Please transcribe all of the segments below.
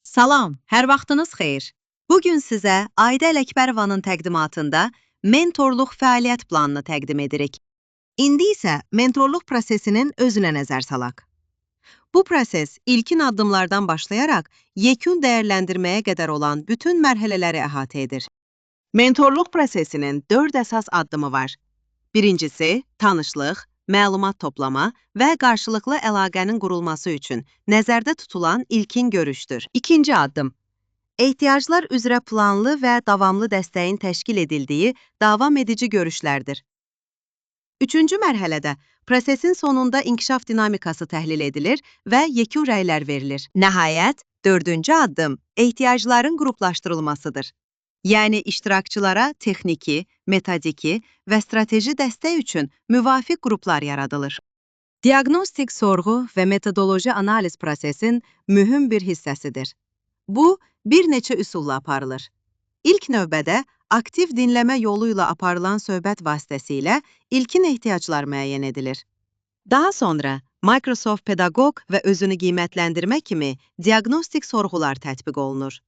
Salam, hər vaxtınız xeyir. Bugün sizə Ayda Ələkbərovanın təqdimatında mentorluq fəaliyyət planını təqdim edirik. İndi isə mentorluq prosesinin özünə nəzər salaq. Bu proses ilkin addımlardan başlayaraq yekun dəyərləndirməyə qədər olan bütün mərhələləri əhatə edir. Mentorluq prosesinin 4 əsas addımı var. Birincisi, tanışlıq, məlumat toplama və qarşılıqlı əlaqənin qurulması üçün nəzərdə tutulan ilkin görüşdür. İkinci addım, ehtiyaclar üzrə planlı və davamlı dəstəyin təşkil edildiyi davam edici görüşlərdir. Üçüncü mərhələdə prosesin sonunda inkişaf dinamikası təhlil edilir və yekun rəylər verilir. Nəhayət, dördüncü addım ehtiyacların qruplaşdırılmasıdır. Yəni iştirakçılara texniki, metodiki və strateji dəstək üçün müvafiq qruplar yaradılır. Diaqnostik sorğu və metodoloji analiz prosesin mühüm bir hissəsidir. Bu, bir neçə üsulla aparılır. İlk növbədə aktiv dinləmə yolu ilə aparılan söhbət vasitəsilə ilkin ehtiyaclar müəyyən edilir. Daha sonra Microsoft Pedaqoq və özünü qiymətləndirmə kimi diaqnostik sorğular tətbiq olunur.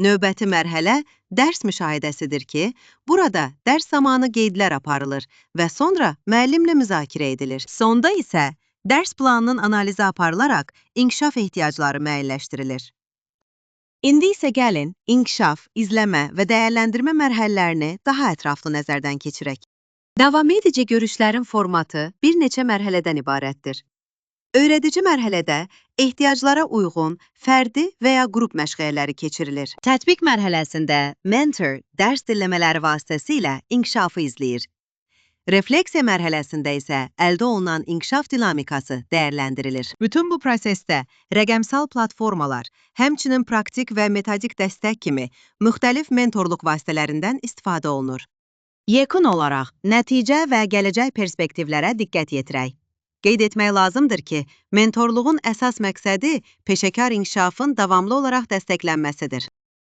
Növbəti mərhələ dərs müşahidəsidir ki, burada dərs zamanı qeydlər aparılır və sonra müəllimlə müzakirə edilir. Sonda isə dərs planının analizi aparılaraq inkişaf ehtiyacları müəyyənləşdirilir. İndi isə gəlin, inkişaf, izləmə və dəyərləndirmə mərhələlərini daha ətraflı nəzərdən keçirək. Davam edici görüşlərin formatı bir neçə mərhələdən ibarətdir. Öyrədici mərhələdə ehtiyaclara uyğun fərdi və ya qrup məşğələləri keçirilir. Tətbiq mərhələsində mentor dərs dinləmələri vasitəsilə inkişafı izləyir. Refleksiya mərhələsində isə əldə olunan inkişaf dinamikası dəyərləndirilir. Bütün bu prosesdə rəqəmsal platformalar, həmçinin praktik və metodik dəstək kimi müxtəlif mentorluq vasitələrindən istifadə olunur. Yekun olaraq nəticə və gələcək perspektivlərə diqqət yetirək. Qeyd etmək lazımdır ki, mentorluğun əsas məqsədi peşəkar inkişafın davamlı olaraq dəstəklənməsidir.